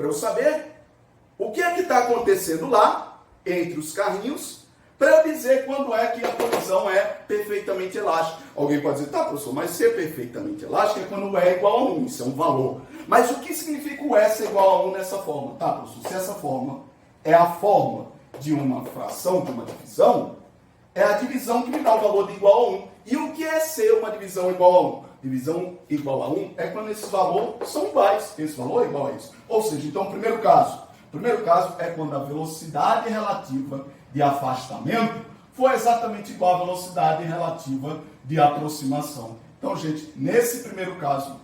para eu saber o que é que está acontecendo lá, entre os carrinhos, para eu dizer quando é que a colisão é perfeitamente elástica. Alguém pode dizer, tá, professor, mas ser perfeitamente elástica é quando o E é igual a 1, isso é um valor. Mas o que significa o S é igual a 1 nessa forma? Tá, professor, se essa forma é a forma de uma fração, de uma divisão, é a divisão que me dá o valor de igual a 1. E o que é ser uma divisão igual a 1? Divisão igual a 1 é quando esses valores são iguais. Esse valor é igual a isso. Ou seja, então, o primeiro caso é quando a velocidade relativa de afastamento for exatamente igual à velocidade relativa de aproximação. Então, gente, nesse primeiro caso,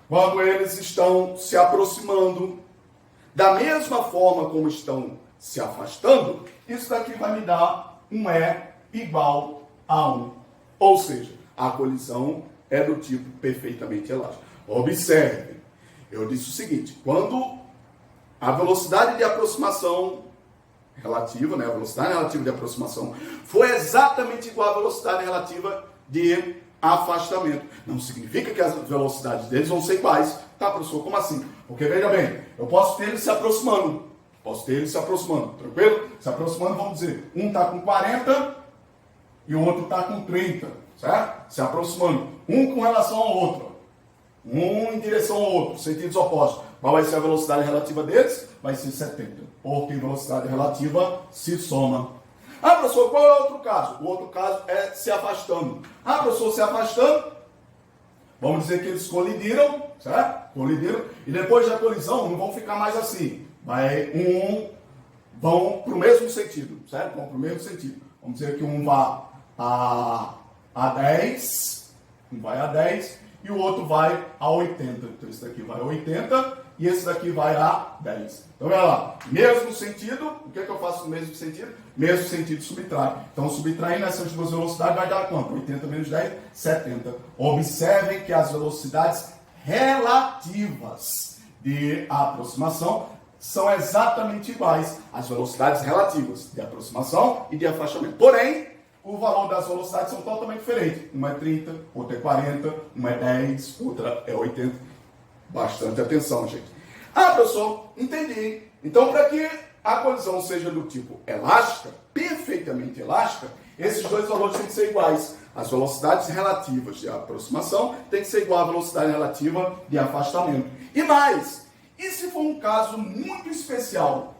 quando eles estão se aproximando da mesma forma como estão se afastando, isso daqui vai me dar um E igual a 1. Ou seja, a colisão é do tipo perfeitamente elástico. Observe, eu disse o seguinte, quando a velocidade de aproximação relativa, a velocidade relativa de aproximação foi exatamente igual à velocidade relativa de afastamento. Não significa que as velocidades deles vão ser iguais. Tá, professor, como assim? Porque, veja bem, eu posso ter eles se aproximando. Tranquilo? Se aproximando, vamos dizer, um está com 40 e o outro está com 30, certo? Se aproximando, um com relação ao outro. Um em direção ao outro, sentidos opostos. Qual vai ser a velocidade relativa deles? Vai ser 70, porque velocidade relativa se soma. Ah, professor, qual é o outro caso? O outro caso é se afastando. Ah, professor, se afastando, vamos dizer que eles colidiram, certo? Colidiram, e depois da colisão não vão ficar mais assim. Vão para o mesmo sentido, certo? Vão para o mesmo sentido. Vamos dizer que um vá a 10, um vai a 10, e o outro vai a 80. Então, esse daqui vai a 80 e esse daqui vai a 10. Então, olha lá. Mesmo sentido. O que é que eu faço no mesmo sentido? Mesmo sentido subtrai. Então, subtraindo essas duas velocidades vai dar quanto? 80 menos 10, 70. Observem que as velocidades relativas de aproximação são exatamente iguais às velocidades relativas de aproximação e de afastamento. Porém, o valor das velocidades são totalmente diferentes. Uma é 30, outra é 40, uma é 10, outra é 80. Bastante atenção, gente. Ah, professor, entendi. Então, para que a colisão seja do tipo elástica, perfeitamente elástica, esses dois valores têm que ser iguais. As velocidades relativas de aproximação têm que ser igual à velocidade relativa de afastamento. E mais, e se for um caso muito especial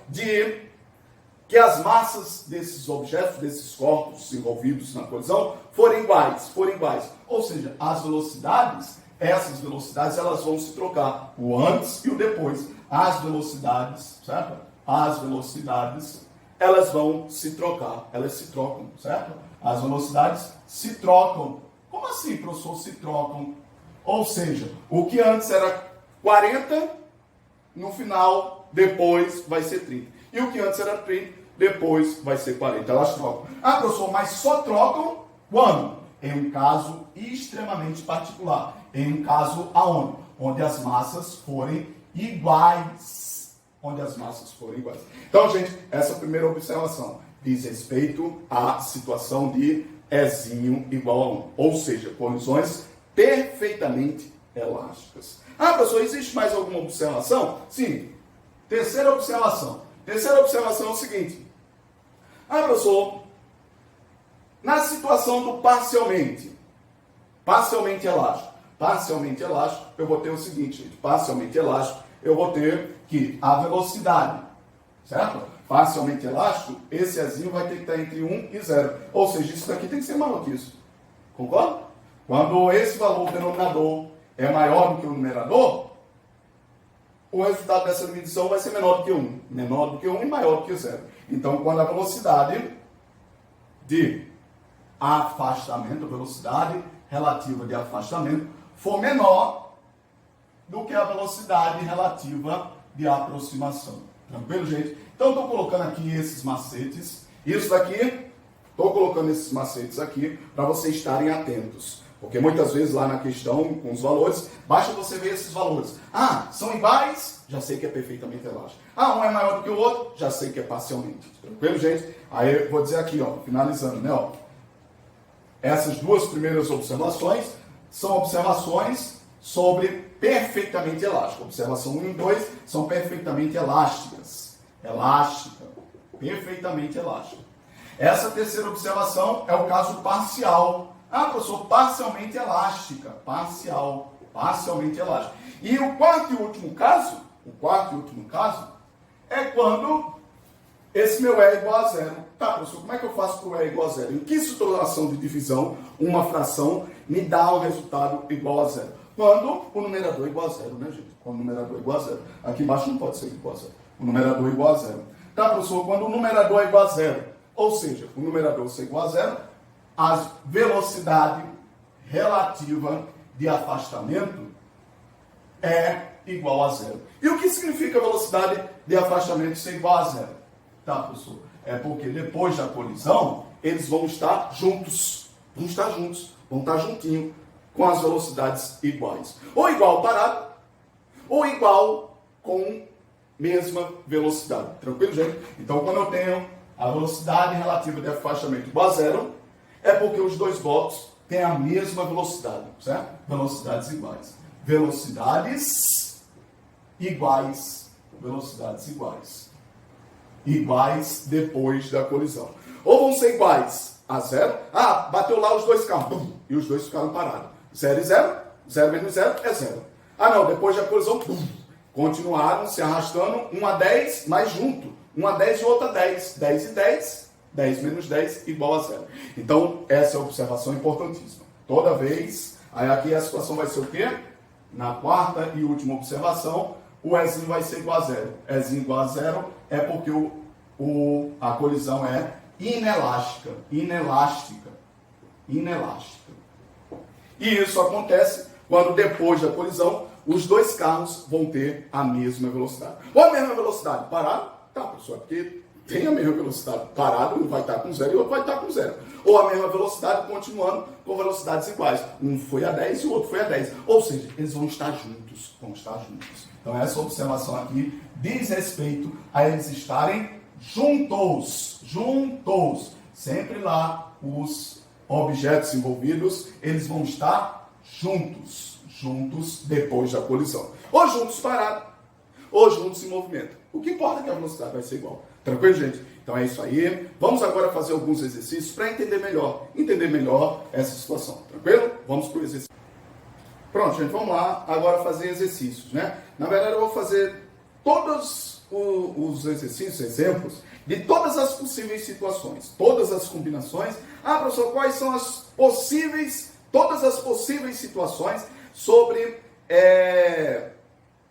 de que as massas desses objetos, desses corpos envolvidos na colisão, forem iguais. Ou seja, as velocidades, essas velocidades, elas vão se trocar, o antes e o depois. As velocidades, certo? As velocidades, elas vão se trocar, elas se trocam, certo? As velocidades se trocam. Como assim, professor, se trocam? Ou seja, o que antes era 40, no final, depois vai ser 30. E o que antes era 30, depois vai ser 40. Elas trocam. Ah, professor, mas só trocam quando? Em um caso extremamente particular. Em um caso aonde? Onde as massas forem iguais. Então, gente, essa primeira observação diz respeito à situação de Ezinho igual a 1. Ou seja, colisões perfeitamente elásticas. Ah, professor, existe mais alguma observação? Sim. Terceira observação é o seguinte. Ah, professor, na situação do parcialmente elástico, eu vou ter o seguinte, gente. Parcialmente elástico, eu vou ter que a velocidade, certo? Parcialmente elástico, esse Ezinho vai ter que estar entre 1 e 0. Ou seja, isso daqui tem que ser maior que isso. Concorda? Quando esse valor denominador é maior do que o numerador, o resultado dessa divisão vai ser menor do que 1. Menor do que 1 e maior do que 0. Então, quando a velocidade de afastamento, a velocidade relativa de afastamento, for menor do que a velocidade relativa de aproximação. Tranquilo, gente? Então, estou colocando aqui esses macetes. Isso daqui, estou colocando esses macetes aqui para vocês estarem atentos. Porque muitas vezes lá na questão, com os valores, basta você ver esses valores. Ah, são iguais? Já sei que é perfeitamente elástico. Ah, um é maior do que o outro? Já sei que é parcialmente. Tranquilo, gente? Aí eu vou dizer aqui, ó, finalizando, né? Ó, essas duas primeiras observações são observações sobre perfeitamente elástica. Observação 1 e 2 são perfeitamente elásticas. Elástica. Perfeitamente elástica. Essa terceira observação é o caso parcial. Ah, professor, parcialmente elástica. Parcial. Parcialmente elástica. E o quarto e último caso é quando esse meu é igual a zero. Tá, professor, como é que eu faço para o é igual a zero? Em que situação de divisão uma fração me dá um resultado igual a zero? Quando o numerador é igual a zero, né, gente? Quando o numerador é igual a zero. Aqui embaixo não pode ser igual a zero. O numerador é igual a zero. Tá, professor, quando o numerador é igual a zero, ou seja, o numerador ser igual a zero, a velocidade relativa de afastamento é igual a zero. E o que significa a velocidade de afastamento ser igual a zero? Tá, professor? É porque depois da colisão, eles vão estar juntos. Vão estar juntos. Vão estar juntinho com as velocidades iguais. Ou igual parado, ou igual com mesma velocidade. Tranquilo, gente? Então, quando eu tenho a velocidade relativa de afastamento igual a zero, é porque os dois blocos têm a mesma velocidade, certo? Velocidades iguais. Velocidades iguais. Velocidades iguais. Iguais depois da colisão. Ou vão ser iguais a zero. Ah, bateu lá os dois carros. Bum, e os dois ficaram parados. 0 e 0. 0 menos 0 é 0. Ah, não. Depois da colisão, bum, continuaram se arrastando. 1 a 10, mais junto. 1 a 10 e outra 10. 10 e 10. 10 menos 10 igual a 0. Então, essa é a observação importantíssima. Toda vez, aí aqui a situação vai ser o quê? Na quarta e última observação, o Ezinho vai ser igual a 0. Ezinho igual a 0 é porque a colisão é inelástica. Inelástica. Inelástica. E isso acontece quando depois da colisão, os dois carros vão ter a mesma velocidade. Ou a mesma velocidade parado? Tá, professor, porque tem a mesma velocidade parado, um vai estar com 0 e o outro vai estar com 0. Ou a mesma velocidade continuando com velocidades iguais. Um foi a 10 e o outro foi a 10. Ou seja, eles vão estar juntos. Vão estar juntos. Então, essa observação aqui diz respeito a eles estarem juntos. Juntos. Sempre lá, os objetos envolvidos, eles vão estar juntos. Juntos depois da colisão. Ou juntos parados, ou juntos em movimento. O que importa é que a velocidade vai ser igual. Tranquilo, gente? Então é isso aí. Vamos agora fazer alguns exercícios para entender melhor essa situação. Tranquilo? Vamos para o exercício. Pronto, gente, vamos lá agora fazer exercícios, né? Na verdade, eu vou fazer todos os exercícios, exemplos, de todas as possíveis situações, todas as combinações. Ah, professor, quais são todas as possíveis situações sobre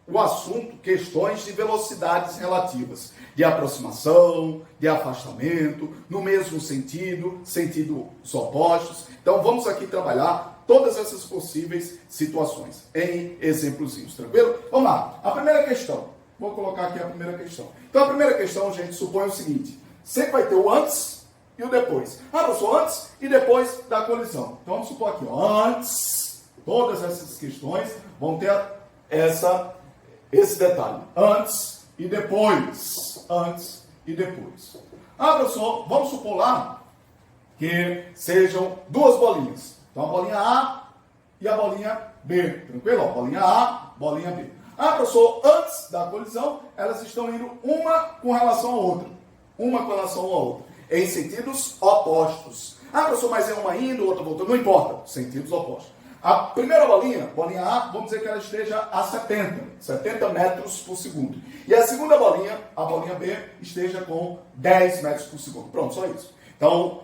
o assunto, questões de velocidades relativas, de aproximação, de afastamento, no mesmo sentido, sentidos opostos. Então, vamos aqui trabalhar todas essas possíveis situações em exemplozinhos, tranquilo? Vamos lá. A primeira questão. Vou colocar aqui a primeira questão. Então, a primeira questão, gente, supõe o seguinte. Sempre vai ter o antes e o depois. Ah, professor, antes e depois da colisão. Então, vamos supor aqui, ó, antes, todas essas questões vão ter esse detalhe. Antes e depois. Antes e depois. Ah, professor, vamos supor lá que sejam duas bolinhas. Então, a bolinha A e a bolinha B. Tranquilo? Ó, bolinha A, bolinha B. Ah, professor, antes da colisão, elas estão indo uma com relação à outra. Uma com relação à outra. Em sentidos opostos. Ah, professor, mas é uma indo, outra voltando. Não importa. Sentidos opostos. A primeira bolinha A, vamos dizer que ela esteja a 70 metros por segundo. E a segunda bolinha, a bolinha B, esteja com 10 metros por segundo. Pronto, só isso. Então,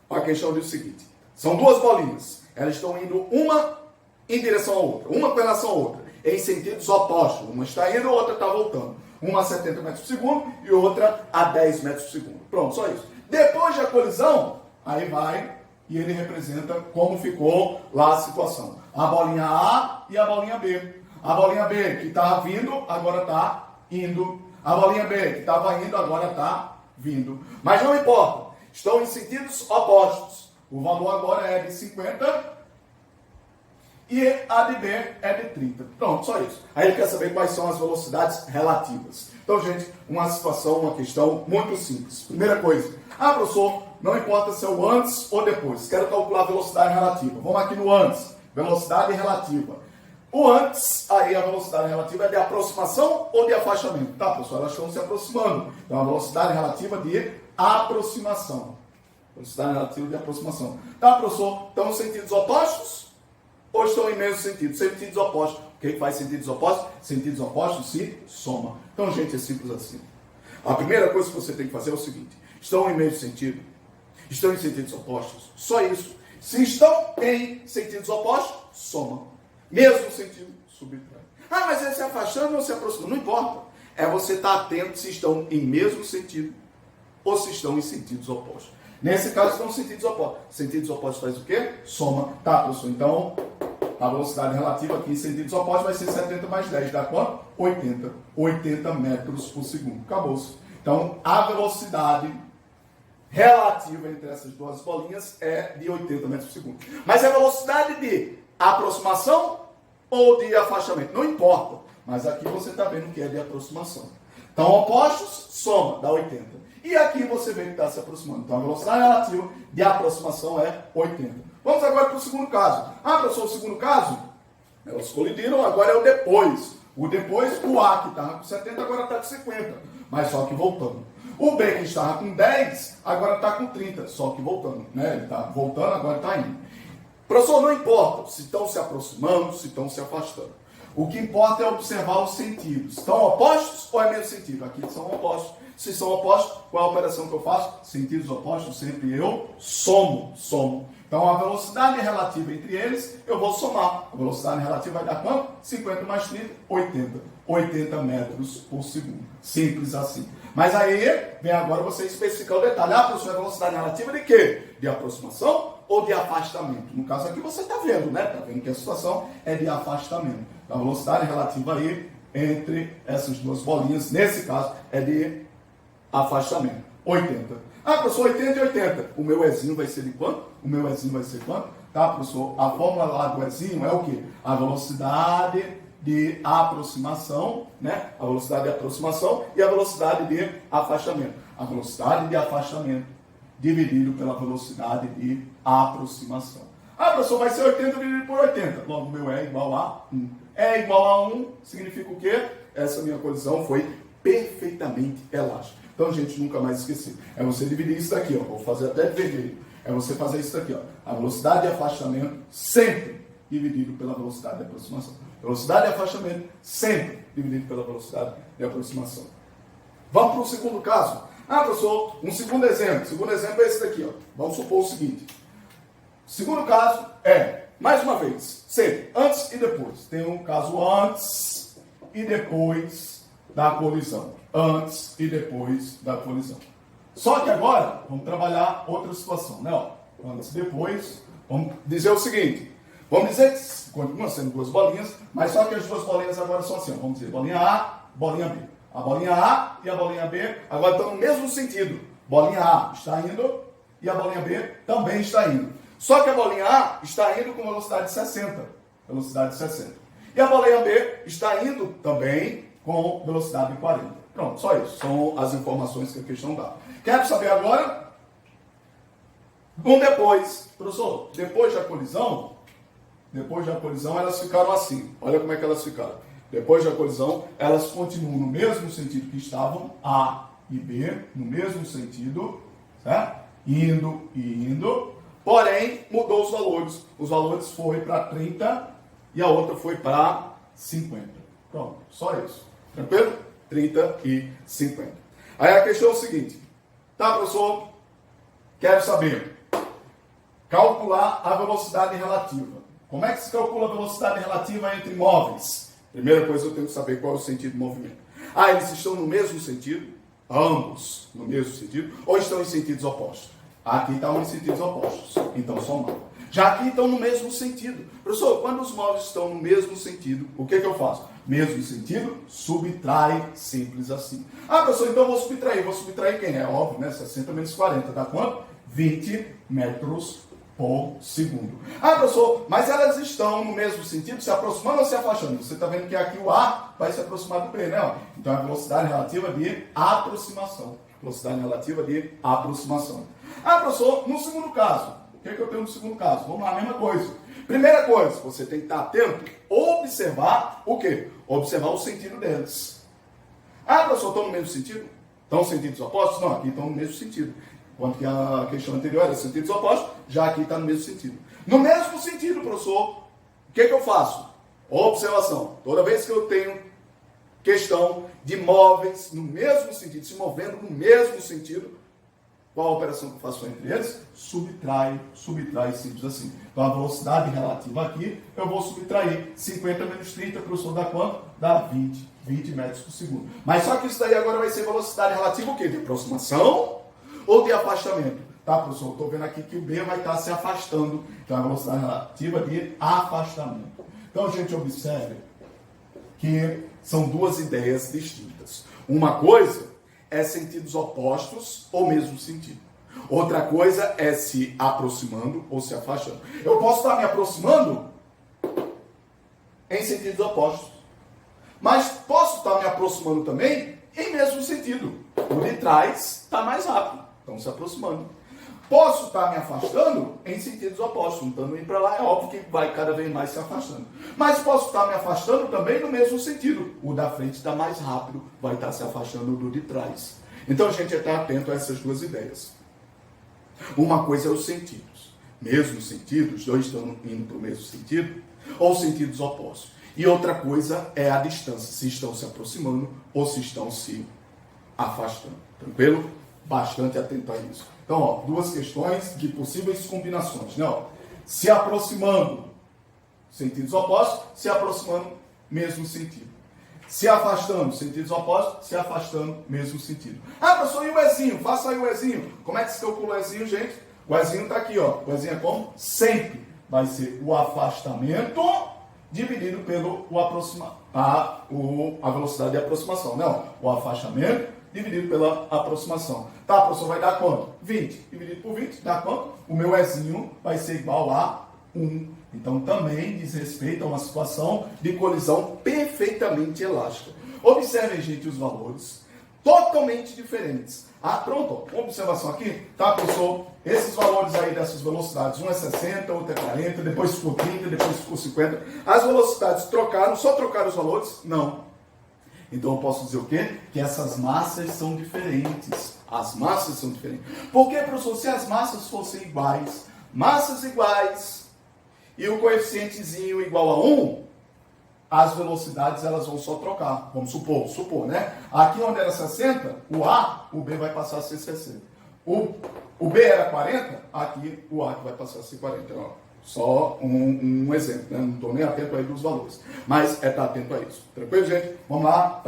a questão diz o seguinte. São duas bolinhas. Elas estão indo uma em direção à outra. Uma com relação à outra. Em sentidos opostos. Uma está indo, a outra está voltando. Uma a 70 metros por segundo e outra a 10 metros por segundo. Pronto, só isso. Depois da colisão, aí vai e ele representa como ficou lá a situação. A bolinha A e a bolinha B. A bolinha B que estava vindo, agora está indo. A bolinha B que estava indo, agora está vindo. Mas não importa. Estão em sentidos opostos. O valor agora é de 50 e a de B é de 30. Pronto, só isso. Aí ele quer saber quais são as velocidades relativas. Então, gente, uma situação, uma questão muito simples. Primeira coisa. Ah, professor, não importa se é o antes ou depois. Quero calcular a velocidade relativa. Vamos aqui no antes. Velocidade relativa. O antes, aí a velocidade relativa é de aproximação ou de afastamento? Tá, pessoal, elas estão se aproximando. Então, a velocidade relativa de aproximação. Velocidade relativa de aproximação. Tá, professor? Estão em sentidos opostos ou estão em mesmo sentido? Sentidos opostos. O que faz sentidos opostos? Sentidos opostos se somam. Então, gente, é simples assim. A primeira coisa que você tem que fazer é o seguinte. Estão em mesmo sentido? Estão em sentidos opostos? Só isso. Se estão em sentidos opostos, somam. Mesmo sentido, subtrai. Ah, mas é se afastando ou se aproximando? Não importa. É você estar atento se estão em mesmo sentido ou se estão em sentidos opostos. Nesse caso, estão em sentidos opostos. Sentidos opostos faz o quê? Soma. Tá, professor? Então, a velocidade relativa aqui em sentidos opostos vai ser 70 mais 10. Dá quanto? 80. 80 metros por segundo. Acabou-se. Então, a velocidade relativa entre essas duas bolinhas é de 80 metros por segundo. Mas a velocidade de aproximação ou de afastamento? Não importa. Mas aqui você está vendo que é de aproximação. Então, opostos, soma, dá 80. E aqui você vê que está se aproximando. Então, a velocidade relativa de aproximação é 80. Vamos agora para o segundo caso. Ah, professor, o segundo caso? Elas colidiram, agora é o depois. O depois, o A que estava com 70, agora está com 50. Mas só que voltando. O B que estava com 10, agora está com 30. Só que voltando. Né? Ele está voltando, agora está indo. Professor, não importa se estão se aproximando, se estão se afastando. O que importa é observar os sentidos. Estão opostos ou é mesmo sentido? Aqui são opostos. Se são opostos, qual é a operação que eu faço? Sentidos opostos, sempre eu somo. Então, a velocidade relativa entre eles, eu vou somar. A velocidade relativa vai dar quanto? 50 mais 30, 80. 80 metros por segundo. Simples assim. Mas aí, vem agora você especificar o detalhe. Ah, professor, a velocidade relativa de quê? De aproximação ou de afastamento? No caso aqui você está vendo, né? Está vendo que a situação é de afastamento. Então, a velocidade relativa aí entre essas duas bolinhas, nesse caso, é de afastamento. 80. Ah, professor, 80 e 80. O meu Ezinho vai ser de quanto? O meu Ezinho vai ser quanto? Tá, professor? A fórmula lá do Ezinho é o quê? A velocidade de aproximação, né? A velocidade de aproximação e a velocidade de afastamento. A velocidade de afastamento dividido pela velocidade de aproximação. Ah, professor, vai ser 80 dividido por 80. Logo, o meu é igual a 1. É igual a 1 significa o quê? Essa minha colisão foi perfeitamente elástica. Então, gente, nunca mais esquecer. É você dividir isso daqui, ó. Vou fazer até de vermelho. É você fazer isso daqui, ó. A velocidade de afastamento sempre dividido pela velocidade de aproximação. Velocidade de afastamento sempre dividido pela velocidade de aproximação. Vamos para o segundo caso. Ah, professor, um segundo exemplo. O segundo exemplo é esse daqui, ó. Vamos supor o seguinte. Segundo caso é, mais uma vez, sempre antes e depois. Tem um caso antes e depois da colisão. Antes e depois da colisão. Só que agora, vamos trabalhar outra situação, né? Ó, antes e depois, vamos dizer o seguinte. Vamos dizer que continua sendo duas bolinhas, mas só que as duas bolinhas agora são assim. Ó, vamos dizer bolinha A, bolinha B. A bolinha A e a bolinha B agora estão no mesmo sentido. Bolinha A está indo e a bolinha B também está indo. Só que a bolinha A está indo com velocidade de 60. Velocidade de 60. E a bolinha B está indo também com velocidade de 40. Pronto, só isso. São as informações que a questão dá. Quero saber agora um depois. Professor, depois da colisão elas ficaram assim. Olha como é que elas ficaram. Depois da colisão, elas continuam no mesmo sentido que estavam, A e B, no mesmo sentido, certo? Indo e indo. Porém, mudou os valores. Os valores foram para 30 e a outra foi para 50. Pronto, só isso. Tranquilo? 30 e 50. Aí a questão é o seguinte. Tá, professor? Quero saber. Calcular a velocidade relativa. Como é que se calcula a velocidade relativa entre móveis? Primeira coisa, eu tenho que saber qual é o sentido do movimento. Ah, eles estão no mesmo sentido? Ambos no mesmo sentido? Ou estão em sentidos opostos? Aqui estão em sentidos opostos. Então, somar. Já aqui estão no mesmo sentido. Professor, quando os móveis estão no mesmo sentido, o que eu faço? Mesmo sentido, subtrai, simples assim. Ah, professor, então eu vou subtrair. Vou subtrair quem? É óbvio, né? 60 menos 40, dá quanto? 20 metros por segundo. Ah, professor, mas elas estão no mesmo sentido, se aproximando ou se afastando? Você está vendo que aqui o A vai se aproximar do B, né? Então, a velocidade relativa de aproximação. Velocidade relativa de aproximação. Ah, professor, no segundo caso, O que é que eu tenho no segundo caso? Vamos lá, a mesma coisa. Primeira coisa, você tem que estar atento, observar o quê? Observar o sentido deles. Ah, professor, estão no mesmo sentido? Estão sentidos opostos? Não, aqui estão no mesmo sentido. Enquanto que a questão anterior era sentidos opostos, já aqui está no mesmo sentido. No mesmo sentido, professor, o que é que eu faço? Observação. Toda vez que eu tenho questão de móveis no mesmo sentido, se movendo no mesmo sentido, qual a operação que eu faço entre eles? Subtrai, simples assim. Então, a velocidade relativa aqui, eu vou subtrair 50 menos 30, professor, dá quanto? Dá 20 metros por segundo. Mas só que isso daí agora vai ser velocidade relativa o quê? De aproximação ou de afastamento? Tá, professor? Estou vendo aqui que o B vai estar se afastando. Então, a velocidade relativa de afastamento. Então, gente, observe que são duas ideias distintas. Uma coisa é sentidos opostos ou mesmo sentido. Outra coisa é se aproximando ou se afastando. Eu posso estar me aproximando em sentidos opostos, mas posso estar me aproximando também em mesmo sentido. O de trás está mais rápido, estão se aproximando. Posso estar me afastando em sentidos opostos, então indo para lá é óbvio que vai cada vez mais se afastando. Mas posso estar me afastando também no mesmo sentido. O da frente está mais rápido, vai estar se afastando do de trás. Então a gente está atento a essas duas ideias. Uma coisa é os sentidos. Mesmo sentido, os dois estão indo para o mesmo sentido, ou sentidos opostos. E outra coisa é a distância, se estão se aproximando ou se estão se afastando. Tranquilo? Bastante atento a isso. Então, ó, duas questões de possíveis combinações, né? Ó, se aproximando, sentidos opostos, se aproximando, mesmo sentido. Se afastando, sentidos opostos, se afastando, mesmo sentido. Ah, professor, e o Ezinho? Faça aí o Ezinho. Como é que se calcula o Ezinho, gente? O Ezinho está aqui, ó. O Ezinho é como? Sempre vai ser o afastamento dividido pelo a velocidade de aproximação. Não, o afastamento dividido pela aproximação. Tá, professor, vai dar quanto? 20. Dividido por 20, dá quanto? O meu Ezinho vai ser igual a 1. Então, também diz respeito a uma situação de colisão perfeitamente elástica. Observem, gente, os valores totalmente diferentes. Ah, pronto, ó, uma observação aqui. Tá, professor? Esses valores aí dessas velocidades, um é 60, outro é 40, depois ficou 30, depois ficou 50. As velocidades trocaram, só trocaram os valores? Não. Então eu posso dizer o quê? Que essas massas são diferentes. As massas são diferentes. Por quê, professor? Se as massas fossem iguais, massas iguais, e o coeficientezinho igual a 1, as velocidades elas vão só trocar. Vamos supor, né? Aqui onde era 60, o A, o B vai passar a ser 60. O B era 40, aqui o A que vai passar a ser 40. Ó. Só um exemplo, né? Não estou nem atento aí dos valores. Mas é estar atento a isso. Tranquilo, gente? Vamos lá.